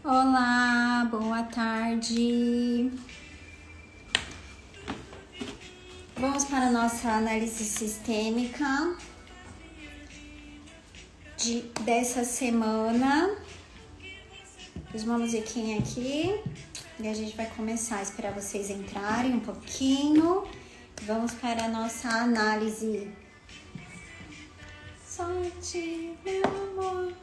Olá, boa tarde. Vamos para a nossa análise sistêmica dessa semana. Fiz uma musiquinha aqui e a gente vai começar a esperar vocês entrarem um pouquinho. Vamos para a nossa análise. Sorte, meu amor.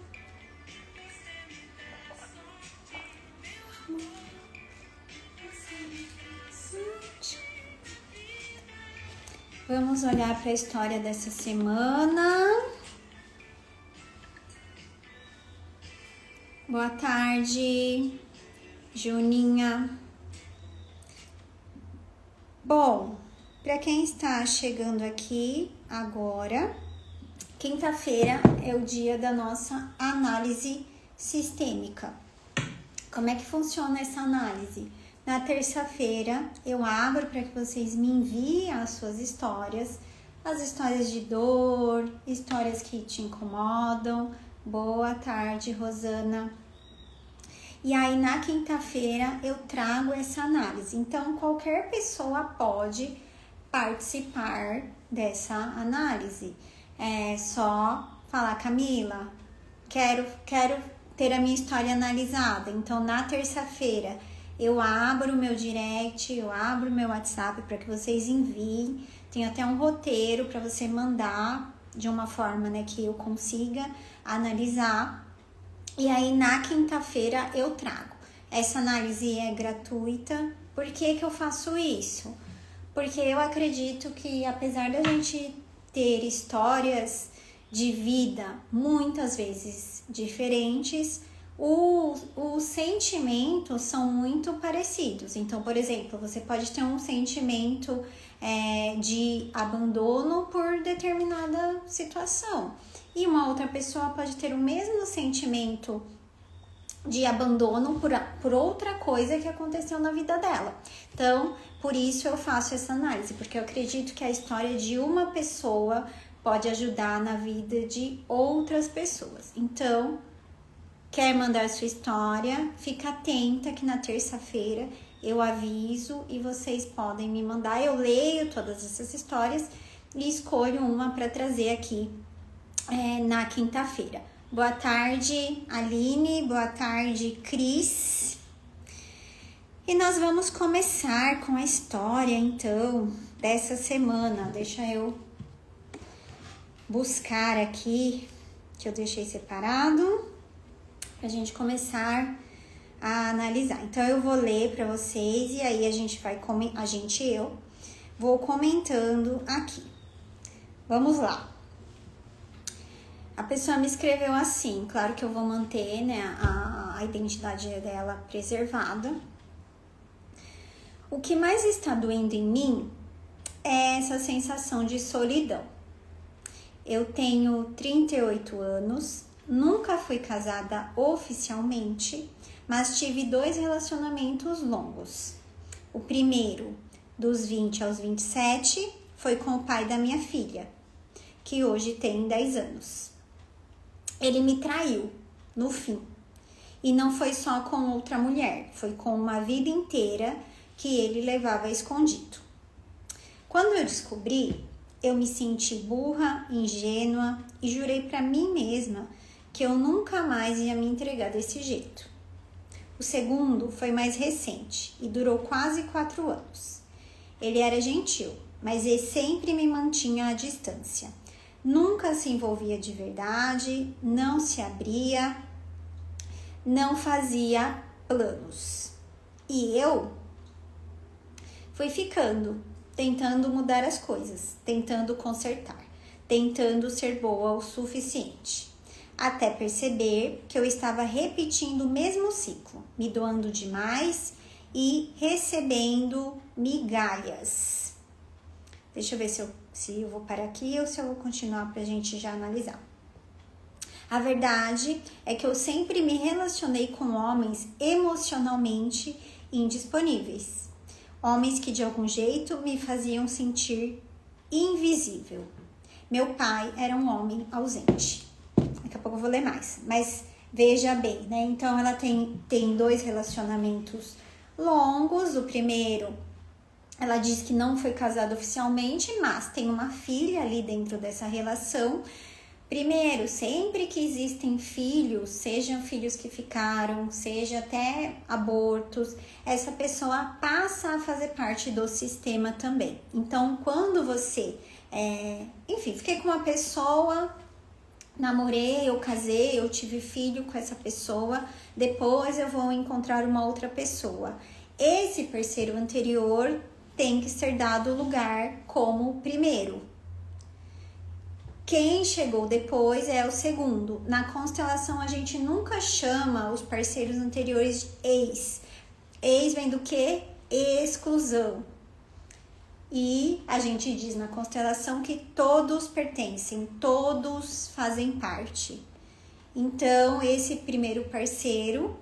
Vamos olhar para a história dessa semana. Boa tarde, Juninha. Bom, para quem está chegando aqui agora, quinta-feira é o dia da nossa análise sistêmica. Como é que funciona essa análise? Na terça-feira eu abro para que vocês me enviem as suas histórias, as histórias de dor, histórias que te incomodam. Boa tarde, Rosana. E aí na quinta-feira eu trago essa análise. Então qualquer pessoa pode participar dessa análise. É só falar, Camila, quero ter a minha história analisada. Então na terça-feira eu abro o meu direct, eu abro o meu WhatsApp para que vocês enviem. Tem até um roteiro para você mandar de uma forma, né, que eu consiga analisar. E aí na quinta-feira eu trago. Essa análise é gratuita. Por que eu faço isso? Porque eu acredito que apesar da gente ter histórias de vida muitas vezes diferentes, os sentimentos são muito parecidos. Então, por exemplo, você pode ter um sentimento de abandono por determinada situação. E uma outra pessoa pode ter o mesmo sentimento de abandono por outra coisa que aconteceu na vida dela. Então, por isso eu faço essa análise, porque eu acredito que a história de uma pessoa pode ajudar na vida de outras pessoas. Então, quer mandar sua história? Fica atenta que na terça-feira eu aviso e vocês podem me mandar. Eu leio todas essas histórias e escolho uma para trazer aqui na quinta-feira. Boa tarde, Aline. Boa tarde, Cris. E nós vamos começar com a história, então, dessa semana. Deixa eu buscar aqui, que eu deixei separado, pra gente começar a analisar. Então, eu vou ler para vocês e aí eu vou comentando aqui. Vamos lá. A pessoa me escreveu assim, claro que eu vou manter, né, a identidade dela preservada. O que mais está doendo em mim é essa sensação de solidão. Eu tenho 38 anos, nunca fui casada oficialmente, mas tive 2 relacionamentos longos. O primeiro, dos 20 aos 27, foi com o pai da minha filha, que hoje tem 10 anos. Ele me traiu, no fim. E não foi só com outra mulher, foi com uma vida inteira que ele levava escondido. Quando eu descobri, eu me senti burra, ingênua e jurei para mim mesma que eu nunca mais ia me entregar desse jeito. O segundo foi mais recente e durou quase 4 anos. Ele era gentil, mas ele sempre me mantinha à distância. Nunca se envolvia de verdade, não se abria, não fazia planos. E eu fui ficando, tentando mudar as coisas, tentando consertar, tentando ser boa o suficiente. Até perceber que eu estava repetindo o mesmo ciclo, me doando demais e recebendo migalhas. Deixa eu ver se eu vou parar aqui ou se eu vou continuar pra gente já analisar. A verdade é que eu sempre me relacionei com homens emocionalmente indisponíveis. Homens que de algum jeito me faziam sentir invisível. Meu pai era um homem ausente. Daqui a pouco eu vou ler mais. Mas Veja bem, né? Então, ela tem 2 relacionamentos longos. O primeiro, ela diz que não foi casada oficialmente, mas tem uma filha ali dentro dessa relação. Primeiro, sempre que existem filhos, sejam filhos que ficaram, seja até abortos, essa pessoa passa a fazer parte do sistema também. Então, quando você, enfim, fiquei com uma pessoa, namorei, eu casei, eu tive filho com essa pessoa, depois eu vou encontrar uma outra pessoa. Esse parceiro anterior tem que ser dado lugar como primeiro. Quem chegou depois é o segundo. Na constelação, a gente nunca chama os parceiros anteriores de ex. Ex vem do quê? Exclusão. E a gente diz na constelação que todos pertencem, todos fazem parte. Então, esse primeiro parceiro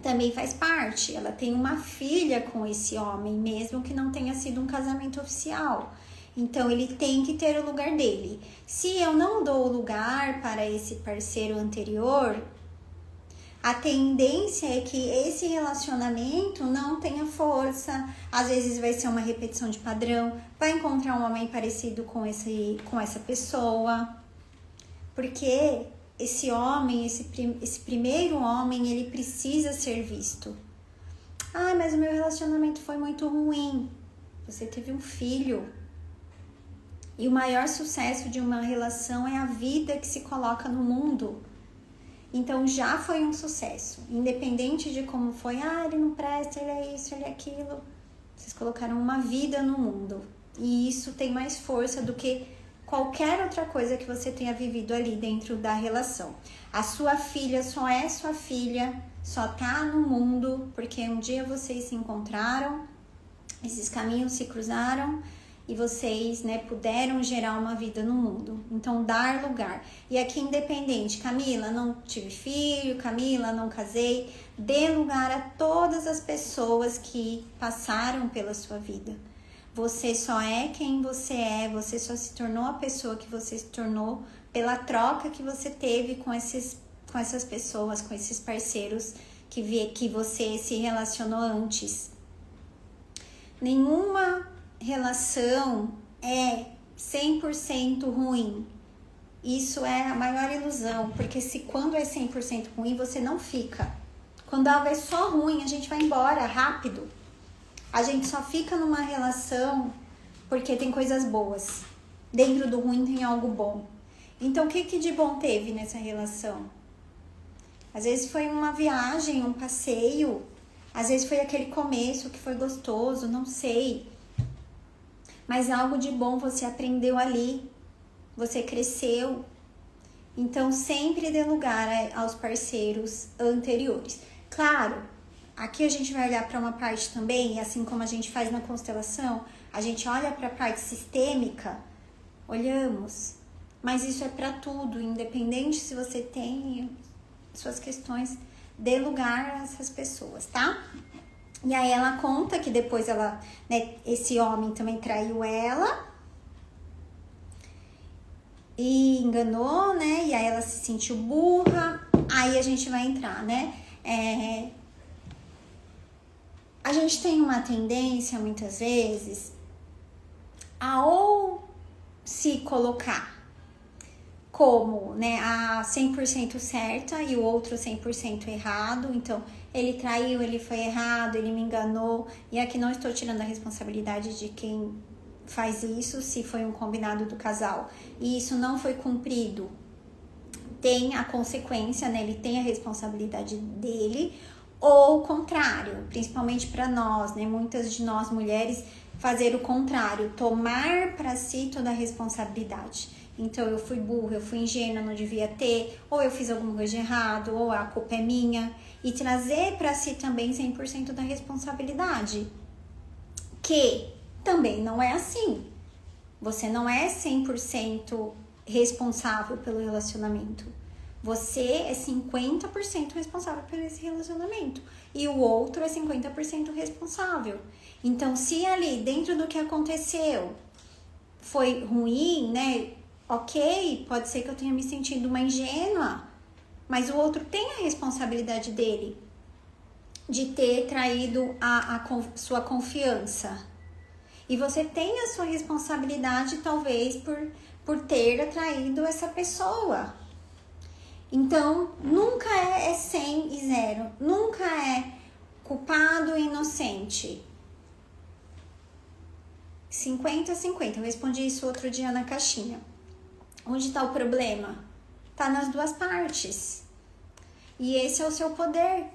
também faz parte. Ela tem uma filha com esse homem, mesmo que não tenha sido um casamento oficial. Então, ele tem que ter o lugar dele. Se eu não dou o lugar para esse parceiro anterior, a tendência é que esse relacionamento não tenha força. Às vezes vai ser uma repetição de padrão, vai encontrar um homem parecido com essa pessoa. Porque esse homem, esse primeiro homem, ele precisa ser visto. Ah, mas o meu relacionamento foi muito ruim. Você teve um filho. E o maior sucesso de uma relação é a vida que se coloca no mundo. Então já foi um sucesso. Independente de como foi, ele não presta, ele é isso, ele é aquilo. Vocês colocaram uma vida no mundo. E isso tem mais força do que qualquer outra coisa que você tenha vivido ali dentro da relação. A sua filha só é sua filha, só tá no mundo porque um dia vocês se encontraram, esses caminhos se cruzaram e vocês, puderam gerar uma vida no mundo. Então, dar lugar. E aqui, independente, Camila, não tive filho, Camila, não casei. Dê lugar a todas as pessoas que passaram pela sua vida. Você só é quem você é, você só se tornou a pessoa que você se tornou pela troca que você teve com essas pessoas, com esses parceiros que você se relacionou antes. Nenhuma relação é 100% ruim. Isso é a maior ilusão, porque quando é 100% ruim, você não fica. Quando algo é só ruim, a gente vai embora rápido. A gente só fica numa relação porque tem coisas boas. Dentro do ruim tem algo bom. Então, o que de bom teve nessa relação? Às vezes foi uma viagem, um passeio. Às vezes foi aquele começo que foi gostoso, não sei. Mas algo de bom você aprendeu ali, você cresceu. Então, sempre dê lugar aos parceiros anteriores. Claro, aqui a gente vai olhar para uma parte também, assim como a gente faz na constelação, a gente olha para a parte sistêmica, olhamos, mas isso é para tudo, independente se você tem suas questões, dê lugar a essas pessoas, tá? E aí ela conta que depois esse homem também traiu ela e enganou, E aí ela se sentiu burra. Aí a gente vai entrar, A gente tem uma tendência, muitas vezes, a ou se colocar como, a 100% certa e o outro 100% errado. Então, ele traiu, ele foi errado, ele me enganou. E aqui não estou tirando a responsabilidade de quem faz isso, se foi um combinado do casal e isso não foi cumprido. Tem a consequência, ele tem a responsabilidade dele. Ou o contrário, principalmente para nós, muitas de nós mulheres, fazer o contrário, tomar para si toda a responsabilidade. Então, eu fui burra, eu fui ingênua, não devia ter, ou eu fiz alguma coisa de errado, ou a culpa é minha. E trazer para si também 100% da responsabilidade. Que também não é assim. Você não é 100% responsável pelo relacionamento. Você é 50% responsável por esse relacionamento. E o outro é 50% responsável. Então, se ali, dentro do que aconteceu, foi ruim, Ok, pode ser que eu tenha me sentido uma ingênua. Mas o outro tem a responsabilidade dele de ter traído a sua confiança. E você tem a sua responsabilidade, talvez, por ter atraído essa pessoa. Então, nunca é 100 e 0. Nunca é culpado e inocente. 50-50. Eu respondi isso outro dia na caixinha. Onde está o problema? Está nas duas partes. E esse é o seu poder.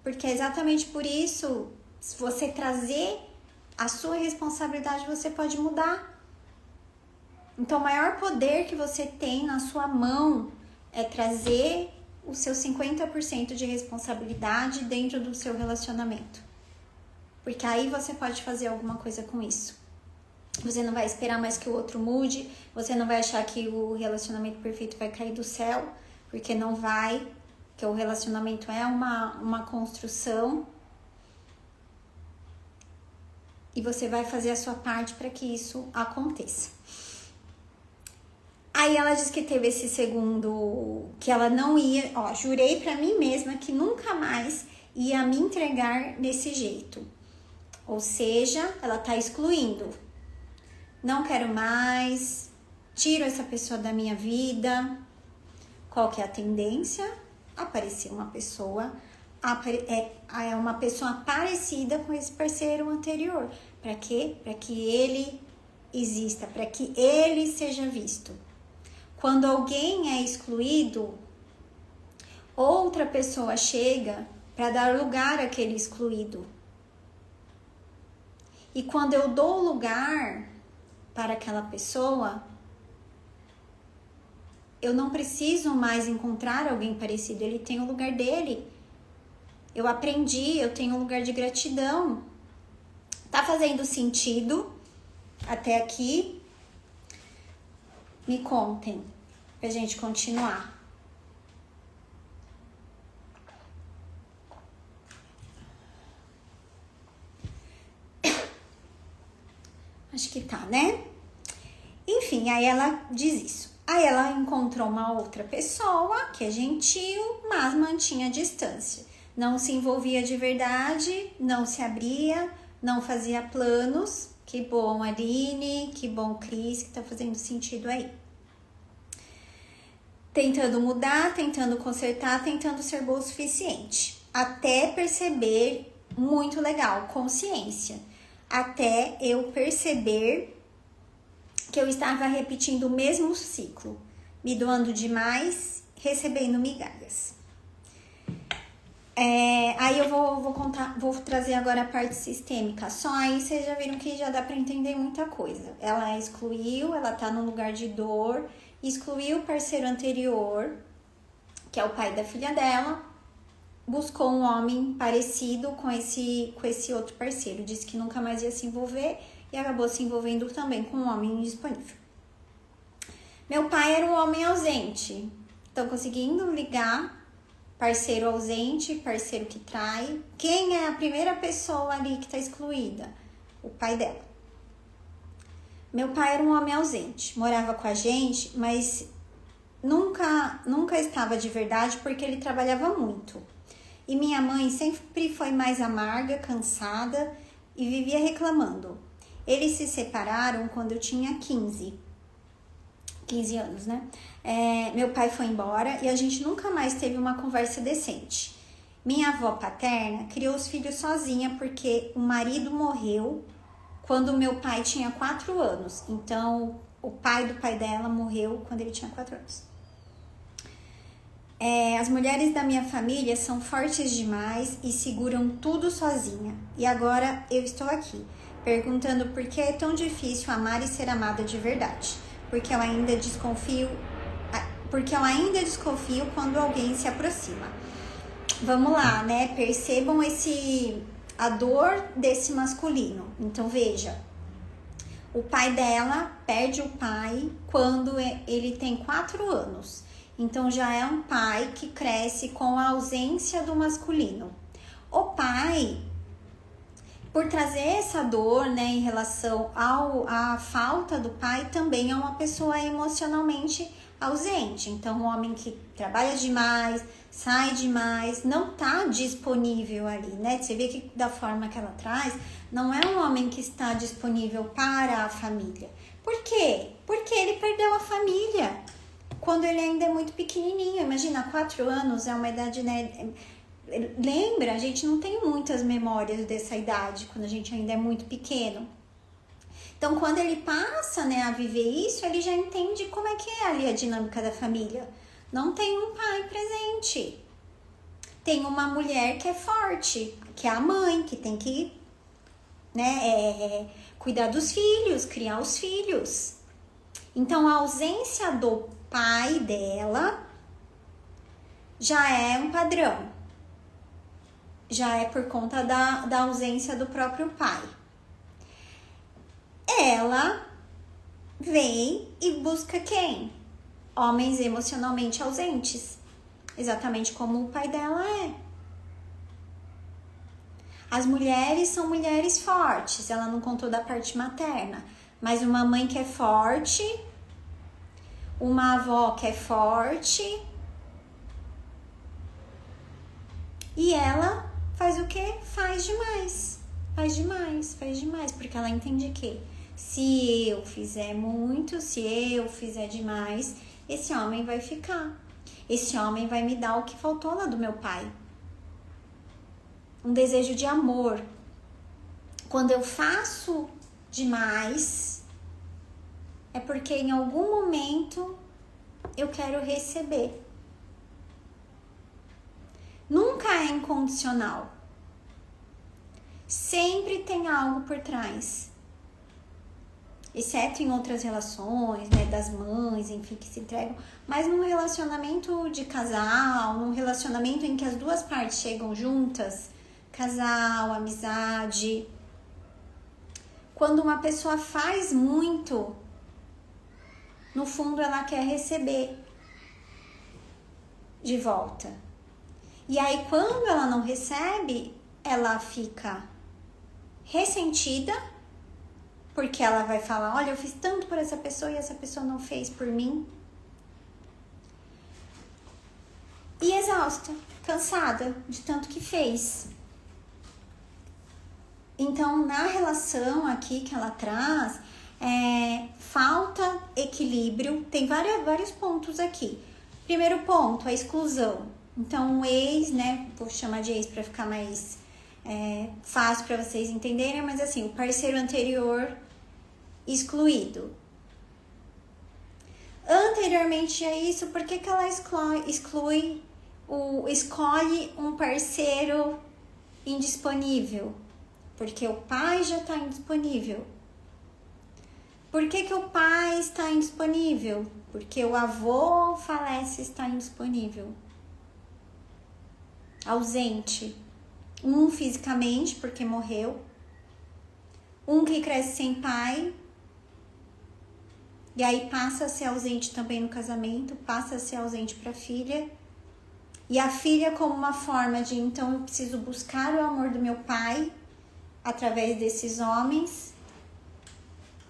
Porque é exatamente por isso, se você trazer a sua responsabilidade, você pode mudar. Então, o maior poder que você tem na sua mão é trazer o seu 50% de responsabilidade dentro do seu relacionamento. Porque aí você pode fazer alguma coisa com isso. Você não vai esperar mais que o outro mude, você não vai achar que o relacionamento perfeito vai cair do céu, porque não vai, porque o relacionamento é uma construção. E você vai fazer a sua parte para que isso aconteça. Aí ela disse que teve esse segundo, que ela não ia, jurei pra mim mesma que nunca mais ia me entregar desse jeito. Ou seja, ela tá excluindo. Não quero mais, tiro essa pessoa da minha vida. Qual que é a tendência? Aparecer uma pessoa, é uma pessoa parecida com esse parceiro anterior. Pra quê? Pra que ele exista, pra que ele seja visto. Quando alguém é excluído, outra pessoa chega para dar lugar àquele excluído. E quando eu dou lugar para aquela pessoa, eu não preciso mais encontrar alguém parecido, ele tem o lugar dele. Eu aprendi, eu tenho um lugar de gratidão. Tá fazendo sentido até aqui? Me contem, pra gente continuar. Acho que tá, né? Enfim, aí ela diz isso. Aí ela encontrou uma outra pessoa que é gentil, mas mantinha a distância. Não se envolvia de verdade, não se abria, não fazia planos. Que bom, Aline, que bom, Cris, que tá fazendo sentido aí. Tentando mudar, tentando consertar, tentando ser boa o suficiente. Até perceber, muito legal, consciência. Até eu perceber que eu estava repetindo o mesmo ciclo. Me doando demais, recebendo migalhas. Aí eu vou trazer agora a parte sistêmica. Só aí vocês já viram que já dá para entender muita coisa. Ela excluiu, ela tá num lugar de dor, excluiu o parceiro anterior, que é o pai da filha dela, buscou um homem parecido com esse outro parceiro, disse que nunca mais ia se envolver e acabou se envolvendo também com um homem indisponível. Meu pai era um homem ausente, estão conseguindo ligar? Parceiro ausente, parceiro que trai. Quem é a primeira pessoa ali que está excluída? O pai dela. Meu pai era um homem ausente, morava com a gente, mas nunca estava de verdade porque ele trabalhava muito. E minha mãe sempre foi mais amarga, cansada e vivia reclamando. Eles se separaram quando eu tinha 15 anos, né? Meu pai foi embora e a gente nunca mais teve uma conversa decente. Minha avó paterna criou os filhos sozinha porque o marido morreu quando meu pai tinha 4 anos. Então, o pai do pai dela morreu quando ele tinha 4 anos. As mulheres da minha família são fortes demais e seguram tudo sozinha. E agora eu estou aqui, perguntando por que é tão difícil amar e ser amada de verdade. Porque eu ainda desconfio quando alguém se aproxima. Vamos lá, né? Percebam a dor desse masculino. Então, veja. O pai dela perde o pai quando ele tem 4 anos. Então, já é um pai que cresce com a ausência do masculino. O pai, por trazer essa dor, né, em relação à falta do pai, também é uma pessoa emocionalmente ausente. Então, um homem que trabalha demais, sai demais, não tá disponível ali, né? Você vê que da forma que ela traz, não é um homem que está disponível para a família. Por quê? Porque ele perdeu a família quando ele ainda é muito pequenininho. Imagina, 4 anos é uma idade, né? Lembra, a gente não tem muitas memórias dessa idade, quando a gente ainda é muito pequeno. Então, quando ele passa, né, a viver isso, ele já entende como é que é ali a dinâmica da família. Não tem um pai presente. Tem uma mulher que é forte, que é a mãe, que tem que, né, cuidar dos filhos, criar os filhos. Então, a ausência do pai dela já é um padrão. Já é por conta da ausência do próprio pai. Ela vem e busca quem? Homens emocionalmente ausentes. Exatamente como o pai dela é. As mulheres são mulheres fortes. Ela não contou da parte materna. Mas uma mãe que é forte, uma avó que é forte. E ela faz o quê? Faz demais. Faz demais, faz demais. Porque ela entende que se eu fizer muito, se eu fizer demais, esse homem vai ficar. Esse homem vai me dar o que faltou lá do meu pai. Um desejo de amor. Quando eu faço demais, é porque em algum momento eu quero receber. Nunca é incondicional. Sempre tem algo por trás. Exceto em outras relações, né, das mães, enfim, que se entregam. Mas num relacionamento de casal, num relacionamento em que as duas partes chegam juntas, casal, amizade. Quando uma pessoa faz muito, no fundo ela quer receber de volta. E aí quando ela não recebe, ela fica ressentida, porque ela vai falar, olha, eu fiz tanto por essa pessoa e essa pessoa não fez por mim. E exausta, cansada de tanto que fez. Então, na relação aqui que ela traz, falta equilíbrio. Tem vários pontos aqui. Primeiro ponto, a exclusão. Então, o ex, né, vou chamar de ex para ficar mais fácil para vocês entenderem, mas assim, o parceiro anterior excluído. Anteriormente a isso, por que ela escolhe um parceiro indisponível? Porque o pai já está indisponível. Por que o pai está indisponível? Porque o avô falece, está indisponível. Ausente. Um fisicamente, porque morreu. Um que cresce sem pai. E aí passa a ser ausente também no casamento, passa a ser ausente para a filha. E a filha como uma forma de, então, eu preciso buscar o amor do meu pai através desses homens.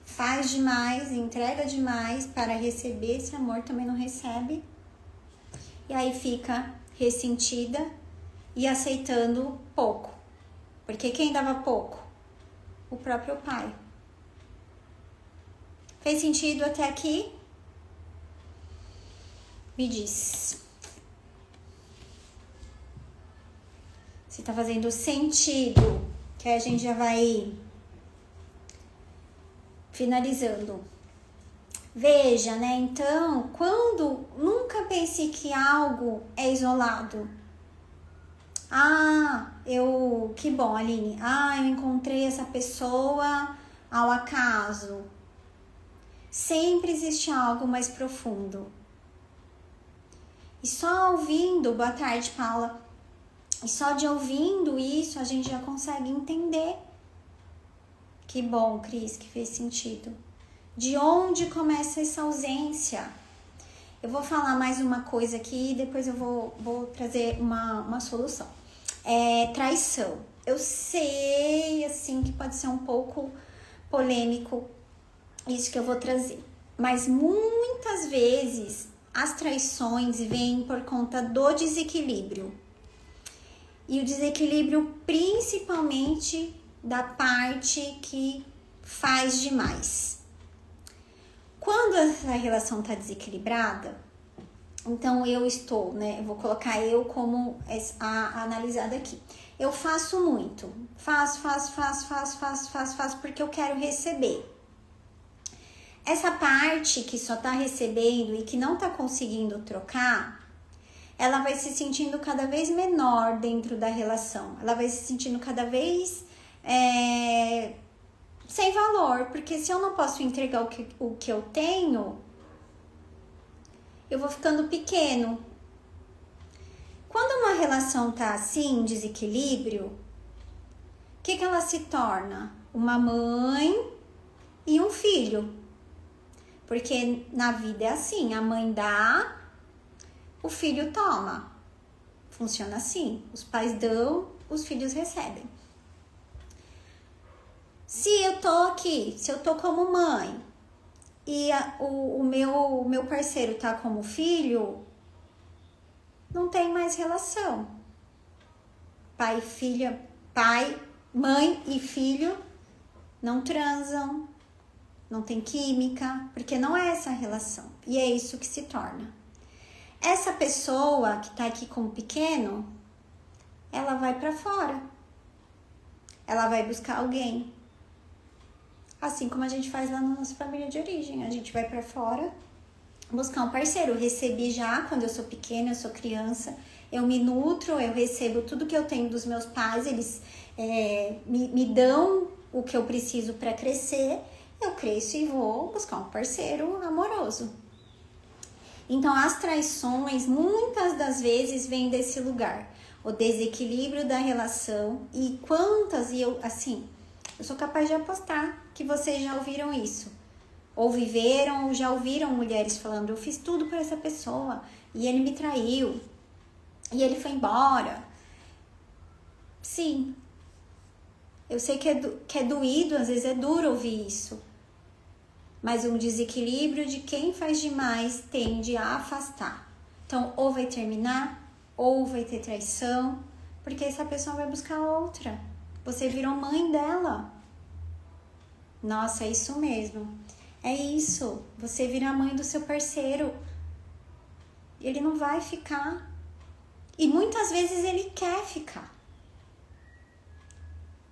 Faz demais, entrega demais para receber esse amor, também não recebe. E aí fica ressentida e aceitando pouco. Porque quem dava pouco? O próprio pai. Fez sentido até aqui? Me diz. Se tá fazendo sentido, que a gente já vai finalizando. Veja, né? Então, nunca pense que algo é isolado. Que bom, Aline. Eu encontrei essa pessoa ao acaso. Sempre existe algo mais profundo. E só ouvindo, boa tarde, Paula. E só de ouvindo isso, a gente já consegue entender. Que bom, Cris, que fez sentido. De onde começa essa ausência? Eu vou falar mais uma coisa aqui e depois eu vou trazer uma solução. Traição. Eu sei, assim, que pode ser um pouco polêmico isso que eu vou trazer. Mas muitas vezes as traições vêm por conta do desequilíbrio. E o desequilíbrio principalmente da parte que faz demais. Quando essa relação está desequilibrada, então eu estou, né? Eu vou colocar eu como a analisada aqui. Eu faço muito. Faço porque eu quero receber. Essa parte que só tá recebendo e que não tá conseguindo trocar, ela vai se sentindo cada vez menor dentro da relação. Ela vai se sentindo cada vez sem valor. Porque se eu não posso entregar o que eu tenho, eu vou ficando pequeno. Quando uma relação tá assim, em desequilíbrio, o que ela se torna? Uma mãe e um filho. Porque na vida é assim, a mãe dá, o filho toma. Funciona assim, os pais dão, os filhos recebem. Se eu tô aqui, se eu tô como mãe e o meu parceiro tá como filho, não tem mais relação. Mãe e filho não transam, não tem química, porque não é essa relação. E é isso que se torna. Essa pessoa que tá aqui como pequeno, ela vai para fora. Ela vai buscar alguém. Assim como a gente faz lá na nossa família de origem. A gente vai para fora buscar um parceiro. Eu recebi já quando eu sou pequena, eu sou criança. Eu me nutro, eu recebo tudo que eu tenho dos meus pais. Eles me dão o que eu preciso para crescer. Eu cresço e vou buscar um parceiro amoroso. Então, as traições, muitas das vezes, vêm desse lugar. O desequilíbrio da relação. E quantas, eu sou capaz de apostar que vocês já ouviram isso. Ou viveram, ou já ouviram mulheres falando, eu fiz tudo por essa pessoa, e ele me traiu, e ele foi embora. Sim. Eu sei que é doído, às vezes é duro ouvir isso. Mas um desequilíbrio de quem faz demais tende a afastar. Então, ou vai terminar, ou vai ter traição, porque essa pessoa vai buscar outra. Você virou mãe dela. Nossa, é isso mesmo. É isso. Você vira a mãe do seu parceiro. Ele não vai ficar. E muitas vezes ele quer ficar.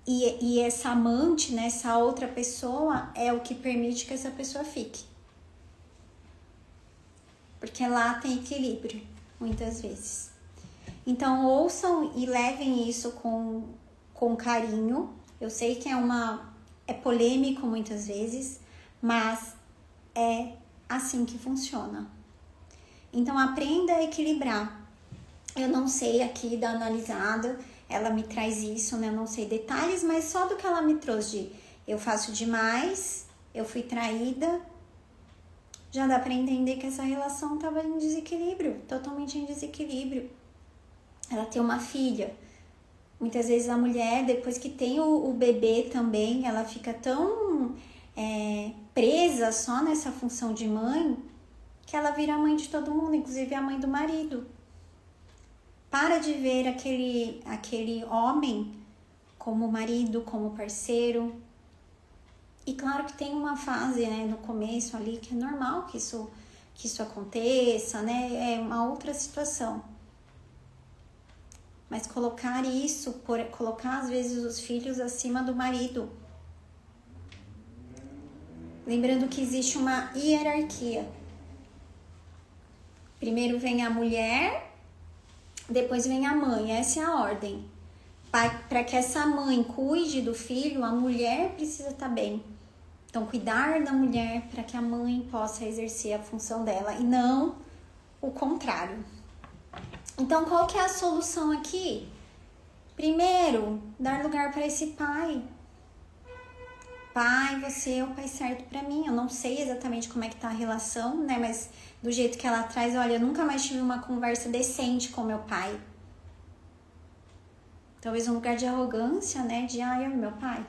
E essa amante, né, essa outra pessoa, é o que permite que essa pessoa fique. Porque lá tem equilíbrio, muitas vezes. Então, ouçam e levem isso com carinho. Eu sei que é polêmico muitas vezes, mas é assim que funciona. Então, aprenda a equilibrar. Eu não sei aqui da analisada, ela me traz isso, né? Eu não sei detalhes, mas só do que ela me trouxe eu faço demais, eu fui traída, já dá pra entender que essa relação estava em desequilíbrio, totalmente em desequilíbrio. Ela tem uma filha. Muitas vezes a mulher, depois que tem o bebê também, ela fica tão presa só nessa função de mãe, que ela vira a mãe de todo mundo, inclusive a mãe do marido. Para de ver aquele homem como marido, como parceiro. E claro que tem uma fase, né, no começo ali, que é normal que isso aconteça, né? É uma outra situação. Mas colocar às vezes os filhos acima do marido. Lembrando que existe uma hierarquia. Primeiro vem a mulher, depois vem a mãe, essa é a ordem. Para que essa mãe cuide do filho, a mulher precisa estar bem. Então, cuidar da mulher para que a mãe possa exercer a função dela e não o contrário. Então, qual que é a solução aqui? Primeiro, dar lugar para esse pai. Pai, você é o pai certo para mim. Eu não sei exatamente como é que tá a relação, né? Mas do jeito que ela traz, olha, eu nunca mais tive uma conversa decente com meu pai. Talvez um lugar de arrogância, né? De, eu e meu pai.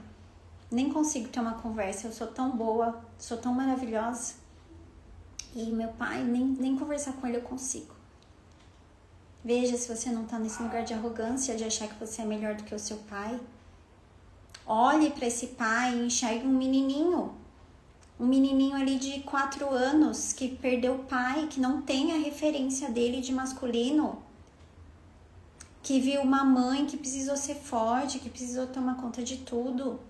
Nem consigo ter uma conversa. Eu sou tão boa, sou tão maravilhosa. E meu pai, nem conversar com ele eu consigo. Veja se você não tá nesse lugar de arrogância, de achar que você é melhor do que o seu pai. Olhe para esse pai e enxergue um menininho ali de 4 anos que perdeu o pai, que não tem a referência dele de masculino, que viu uma mãe que precisou ser forte, que precisou tomar conta de tudo,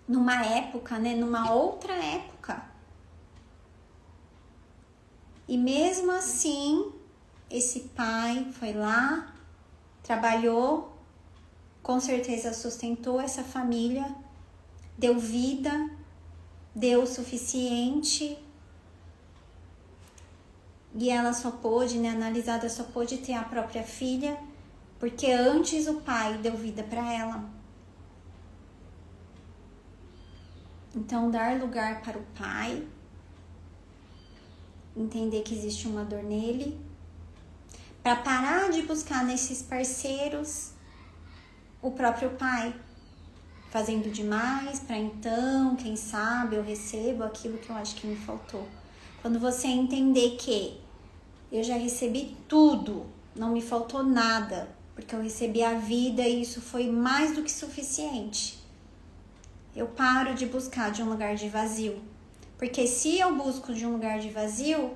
numa época, né, numa outra época. E mesmo assim, esse pai foi lá, trabalhou, com certeza sustentou essa família, deu vida, deu o suficiente, e ela só pôde, né, analisada, só pôde ter a própria filha, porque antes o pai deu vida para ela. Então, dar lugar para o pai, entender que existe uma dor nele, para parar de buscar nesses parceiros o próprio pai, fazendo demais para então, quem sabe, eu recebo aquilo que eu acho que me faltou. Quando você entender que eu já recebi tudo, não me faltou nada, porque eu recebi a vida e isso foi mais do que suficiente. Eu paro de buscar de um lugar de vazio. Porque se eu busco de um lugar de vazio,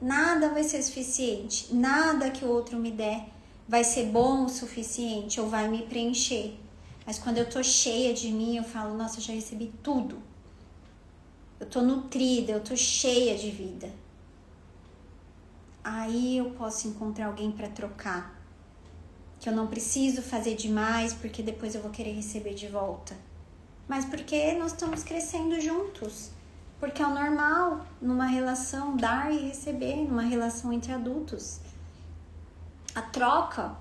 nada vai ser suficiente. Nada que o outro me der vai ser bom o suficiente ou vai me preencher. Mas quando eu tô cheia de mim, eu falo, nossa, eu já recebi tudo. Eu tô nutrida, eu tô cheia de vida. Aí eu posso encontrar alguém para trocar. Que eu não preciso fazer demais, porque depois eu vou querer receber de volta. Mas porque nós estamos crescendo juntos. Porque é o normal numa relação dar e receber, numa relação entre adultos. A troca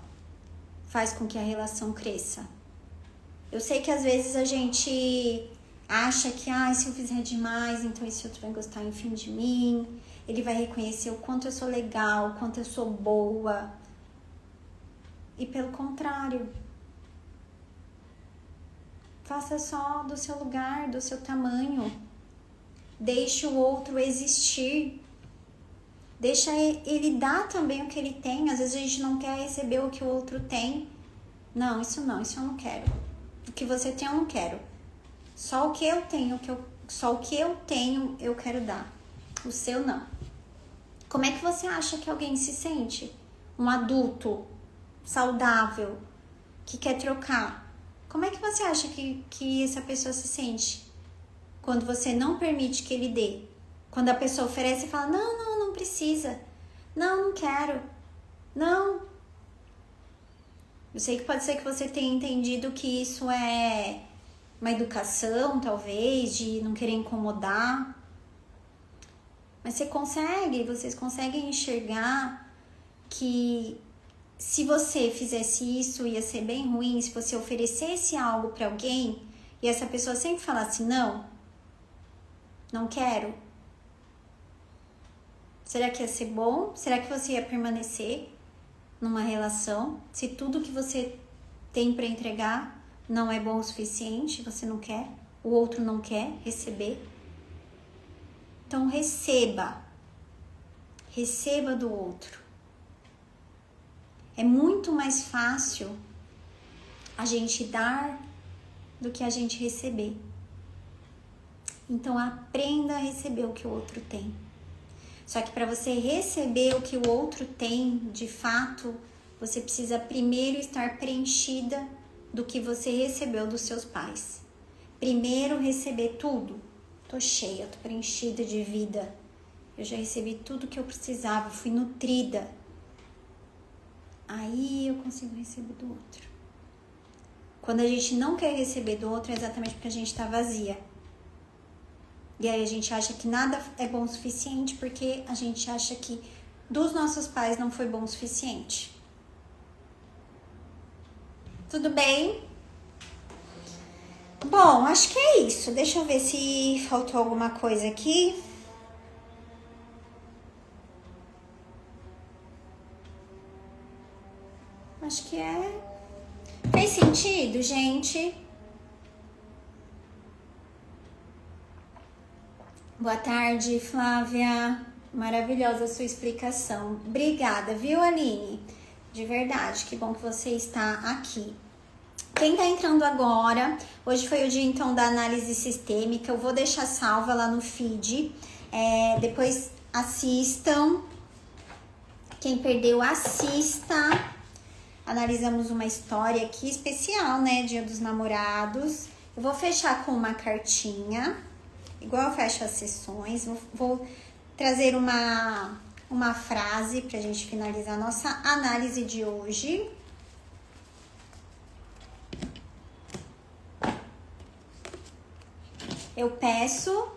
faz com que a relação cresça. Eu sei que às vezes a gente acha que se eu fizer demais, então esse outro vai gostar enfim de mim. Ele vai reconhecer o quanto eu sou legal, o quanto eu sou boa. E pelo contrário, faça só do seu lugar, do seu tamanho. Deixe o outro existir. Deixa ele dar também o que ele tem. Às vezes a gente não quer receber o que o outro tem. Não, isso eu não quero. O que você tem eu não quero. Só o que eu tenho, eu quero dar. O seu não. Como é que você acha que alguém se sente? Um adulto saudável que quer trocar. Como é que você acha que essa pessoa se sente? Quando você não permite que ele dê. Quando a pessoa oferece e fala, não precisa. Não quero. Não. Eu sei que pode ser que você tenha entendido que isso é uma educação, talvez, de não querer incomodar. Mas vocês conseguem enxergar que se você fizesse isso, ia ser bem ruim. Se você oferecesse algo para alguém e essa pessoa sempre falasse não quero. Será que ia ser bom? Será que você ia permanecer numa relação se tudo que você tem para entregar não é bom o suficiente, você não quer, o outro não quer receber? Então receba do outro. É muito mais fácil a gente dar do que a gente receber. Então aprenda a receber o que o outro tem. Só que para você receber o que o outro tem, de fato, você precisa primeiro estar preenchida do que você recebeu dos seus pais. Primeiro receber tudo. Tô cheia, tô preenchida de vida. Eu já recebi tudo que eu precisava, fui nutrida. Aí eu consigo receber do outro. Quando a gente não quer receber do outro, é exatamente porque a gente tá vazia. E aí a gente acha que nada é bom o suficiente, porque a gente acha que dos nossos pais não foi bom o suficiente. Tudo bem? Bom, acho que é isso. Deixa eu ver se faltou alguma coisa aqui. Acho que é. Fez sentido, gente? Boa tarde, Flávia. Maravilhosa a sua explicação. Obrigada, viu, Aline? De verdade, que bom que você está aqui. Quem tá entrando agora, hoje foi o dia então da análise sistêmica. Eu vou deixar salva lá no feed. Depois assistam. Quem perdeu, assista. Analisamos uma história aqui especial, né? Dia dos Namorados. Eu vou fechar com uma cartinha, igual eu fecho as sessões. Vou trazer uma frase pra gente finalizar a nossa análise de hoje. Eu peço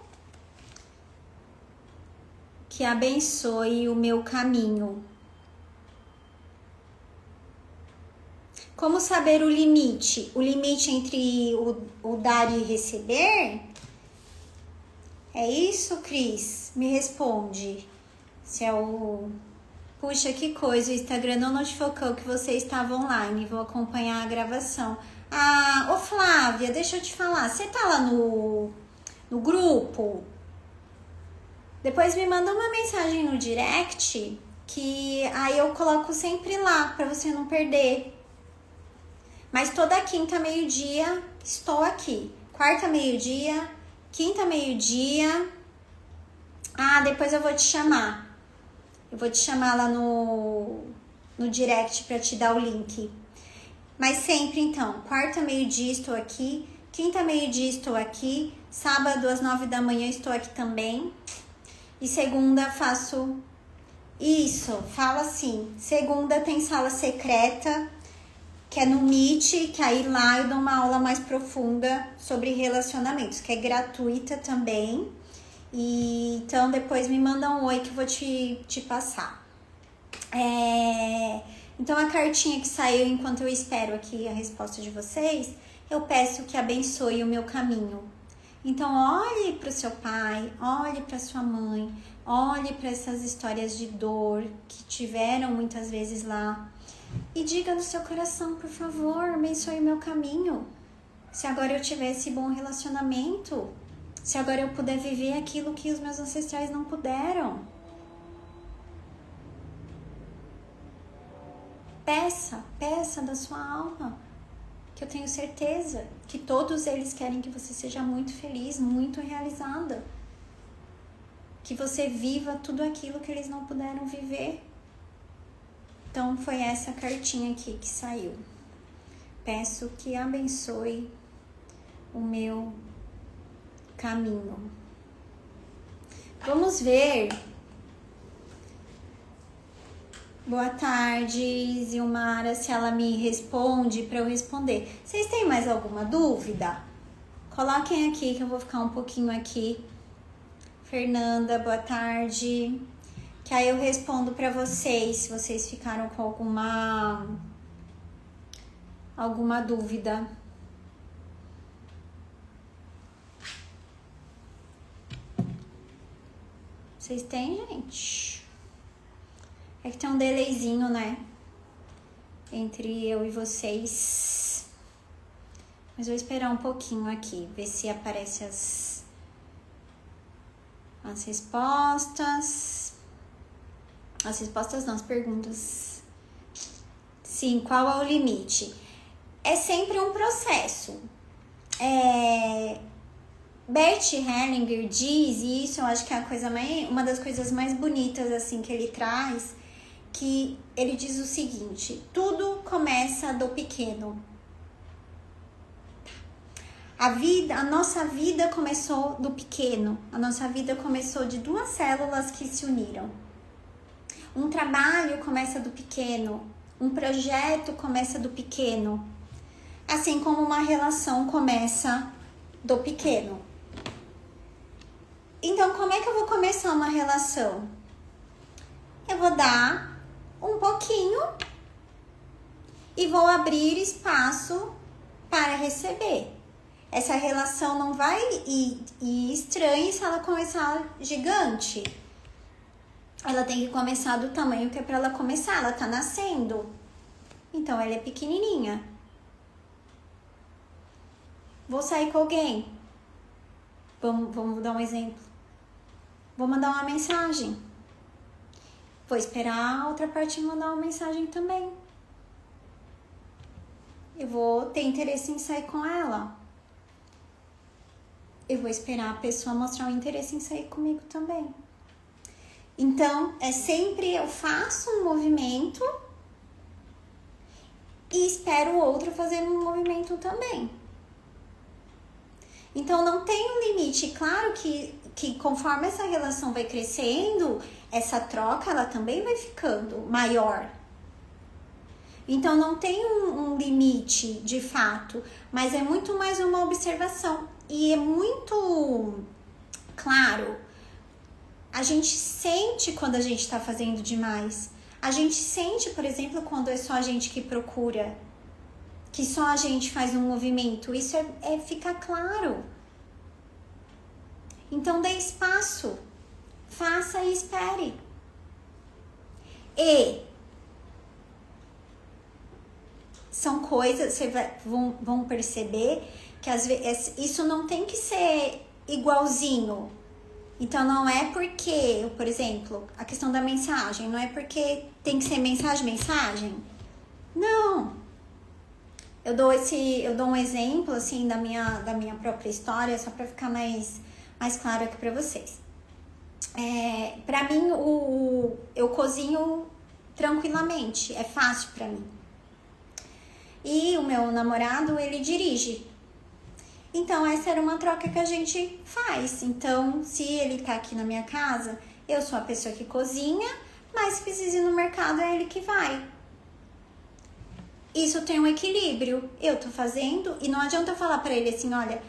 que abençoe o meu caminho. Como saber o limite? O limite entre o dar e receber? É isso, Cris? Me responde. Se é o... Puxa, que coisa, o Instagram não notificou que você estava online. Vou acompanhar a gravação. Ah, ô Flávia, deixa eu te falar. Você tá lá no grupo? Depois me manda uma mensagem no direct, que aí eu coloco sempre lá, pra você não perder. Mas toda quinta, meio-dia, estou aqui. Quarta, meio-dia, quinta, meio-dia. Ah, depois eu vou te chamar. Eu vou te chamar lá no direct para te dar o link. Mas sempre, então, quarta, meio-dia estou aqui. Quinta, meio-dia estou aqui. Sábado, às 9 da manhã, estou aqui também. E segunda, faço isso. Fala assim. Segunda tem sala secreta, que é no Meet, que aí lá eu dou uma aula mais profunda sobre relacionamentos, que é gratuita também. E então depois me manda um oi que eu vou te passar. Então a cartinha que saiu enquanto eu espero aqui a resposta de vocês, eu peço que abençoe o meu caminho. Então olhe para o seu pai, olhe para sua mãe, olhe para essas histórias de dor que tiveram muitas vezes lá. E diga no seu coração, por favor, abençoe o meu caminho. Se agora eu tiver esse bom relacionamento, se agora eu puder viver aquilo que os meus ancestrais não puderam. Peça da sua alma, que eu tenho certeza que todos eles querem que você seja muito feliz, muito realizada. Que você viva tudo aquilo que eles não puderam viver. Então, foi essa cartinha aqui que saiu. Peço que abençoe o meu caminho. Vamos ver. Boa tarde, Zilmara. Se ela me responde, para eu responder. Vocês têm mais alguma dúvida? Coloquem aqui que eu vou ficar um pouquinho aqui. Fernanda, boa tarde. Que aí eu respondo para vocês, se vocês ficaram com alguma dúvida. Vocês têm, gente? É que tem um delayzinho, né? Entre eu e vocês. Mas vou esperar um pouquinho aqui, ver se aparecem as respostas. As respostas não, as perguntas. Sim, qual é o limite? É sempre um processo. Bert Hellinger diz, e isso eu acho que é uma das coisas mais bonitas assim que ele traz, que ele diz o seguinte: tudo começa do pequeno. A nossa vida começou do pequeno. A nossa vida começou de duas células que se uniram. Um trabalho começa do pequeno, um projeto começa do pequeno, assim como uma relação começa do pequeno. Então, como é que eu vou começar uma relação? Eu vou dar um pouquinho e vou abrir espaço para receber. Essa relação não vai ir estranha se ela começar gigante. Ela tem que começar do tamanho que é para ela começar. Ela tá nascendo. Então, ela é pequenininha. Vou sair com alguém. Vamos dar um exemplo. vou mandar uma mensagem. Vou esperar a outra parte me mandar uma mensagem também. Eu vou ter interesse em sair com ela. Eu vou esperar a pessoa mostrar um interesse em sair comigo também. Então, é sempre eu faço um movimento e espero o outro fazer um movimento também. Então, não tem um limite. Claro que conforme essa relação vai crescendo, essa troca, ela também vai ficando maior. Então, não tem um limite de fato, mas é muito mais uma observação. E é muito claro, a gente sente quando a gente tá fazendo demais. A gente sente, por exemplo, quando é só a gente que procura, que só a gente faz um movimento. Isso fica claro. Então, dê espaço. Faça e espere. E são coisas, vocês vão perceber que às vezes isso não tem que ser igualzinho. Então, não é porque, por exemplo, a questão da mensagem, não é porque tem que ser mensagem. Não. Eu dou um exemplo, assim, da minha própria história, só para ficar mais claro aqui para vocês. Para mim, eu cozinho tranquilamente, é fácil para mim. E o meu namorado, ele dirige. Então, essa era uma troca que a gente faz. Então, se ele tá aqui na minha casa, eu sou a pessoa que cozinha, mas se precisa ir no mercado, é ele que vai. Isso tem um equilíbrio. Eu tô fazendo e não adianta eu falar pra ele assim, olha,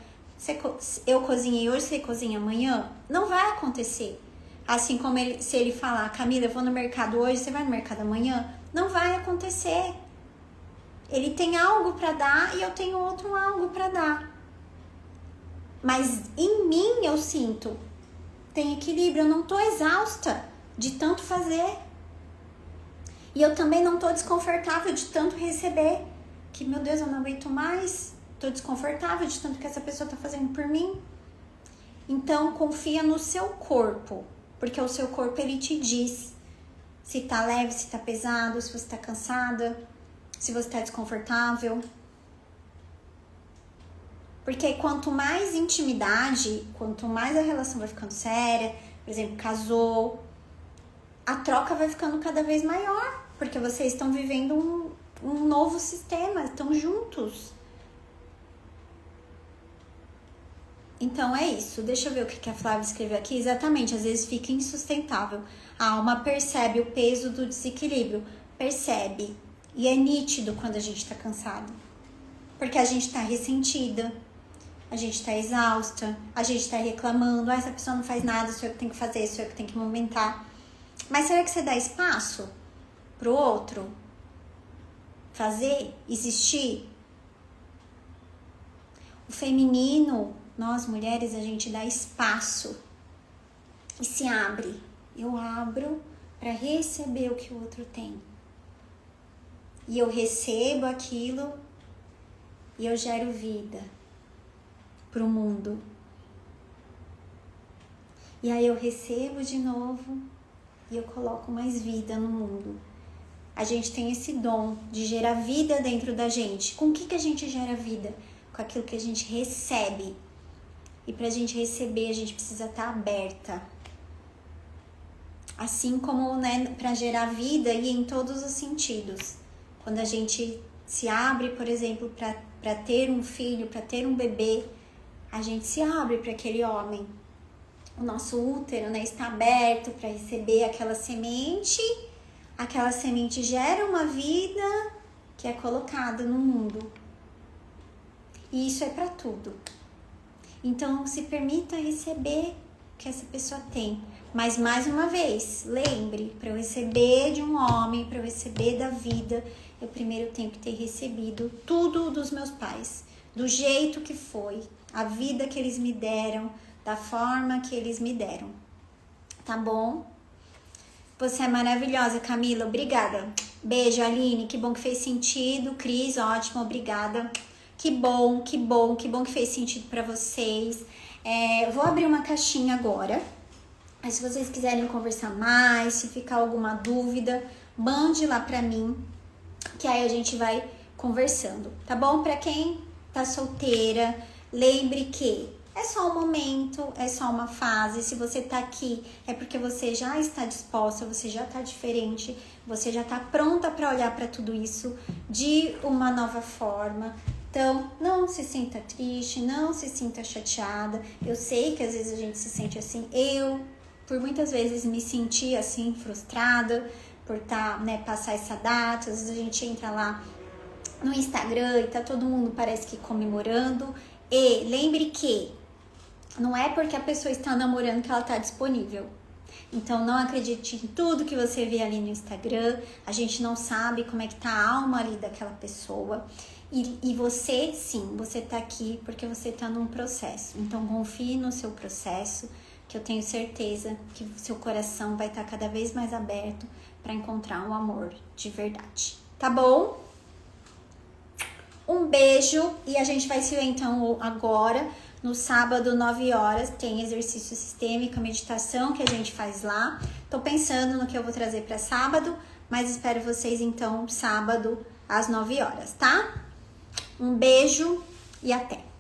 eu cozinhei hoje, você cozinha amanhã. Não vai acontecer. Assim como se ele falar, Camila, eu vou no mercado hoje, você vai no mercado amanhã. Não vai acontecer. Ele tem algo pra dar e eu tenho outro algo pra dar. Mas em mim eu sinto, tem equilíbrio, eu não tô exausta de tanto fazer. E eu também não tô desconfortável de tanto receber. Que, meu Deus, eu não aguento mais. Tô desconfortável de tanto que essa pessoa tá fazendo por mim. Então, confia no seu corpo. Porque o seu corpo, ele te diz se tá leve, se tá pesado, se você tá cansada, se você tá desconfortável. Porque quanto mais intimidade, quanto mais a relação vai ficando séria, por exemplo, casou, a troca vai ficando cada vez maior, porque vocês estão vivendo um novo sistema, estão juntos. Então é isso, deixa eu ver o que a Flávia escreveu aqui. Exatamente, às vezes fica insustentável. A alma percebe o peso do desequilíbrio, percebe. E é nítido quando a gente tá cansado, porque a gente tá ressentida. A gente tá exausta, a gente tá reclamando, essa pessoa não faz nada, sou eu que tenho que fazer, sou eu que tenho que movimentar. Mas será que você dá espaço pro outro fazer, existir? O feminino, nós mulheres, a gente dá espaço e se abre. Eu abro para receber o que o outro tem. E eu recebo aquilo e eu gero vida pro mundo. E aí eu recebo de novo e eu coloco mais vida no mundo. A gente tem esse dom de gerar vida dentro da gente. Com o que a gente gera vida? Com aquilo que a gente recebe. E pra gente receber, a gente precisa estar aberta. Assim como, né, pra gerar vida e em todos os sentidos. Quando a gente se abre, por exemplo, pra ter um filho, pra ter um bebê, a gente se abre para aquele homem. O nosso útero, né, está aberto para receber aquela semente. Aquela semente gera uma vida que é colocada no mundo. E isso é para tudo. Então, se permita receber o que essa pessoa tem. Mas, mais uma vez, lembre, para eu receber de um homem, para eu receber da vida, eu primeiro tenho que ter recebido tudo dos meus pais. Do jeito que foi, a vida que eles me deram, da forma que eles me deram. Tá bom? Você é maravilhosa, Camila. Obrigada. Beijo, Aline. Que bom que fez sentido. Cris, ótimo. Obrigada. Que bom que fez sentido pra vocês. Eu vou abrir uma caixinha agora. Mas se vocês quiserem conversar mais, se ficar alguma dúvida, mande lá pra mim, que aí a gente vai conversando, tá bom? Pra quem tá solteira, lembre que é só um momento, é só uma fase. Se você tá aqui, é porque você já está disposta, você já tá diferente, você já tá pronta para olhar para tudo isso de uma nova forma. Então, não se sinta triste, não se sinta chateada. Eu sei que às vezes a gente se sente assim. Eu, por muitas vezes, me senti assim, frustrada por passar essa data. Às vezes a gente entra lá no Instagram e tá todo mundo parece que comemorando. E lembre que não é porque a pessoa está namorando que ela está disponível. Então não acredite em tudo que você vê ali no Instagram. A gente não sabe como é que tá a alma ali daquela pessoa. E você, sim, você tá aqui porque você tá num processo. Então confie no seu processo, que eu tenho certeza que o seu coração vai estar cada vez mais aberto para encontrar um amor de verdade. Tá bom? Um beijo e a gente vai se ver então agora. No sábado, 9 horas, tem exercício sistêmico, meditação que a gente faz lá. Tô pensando no que eu vou trazer para sábado, mas espero vocês então sábado às 9 horas, tá? Um beijo e até!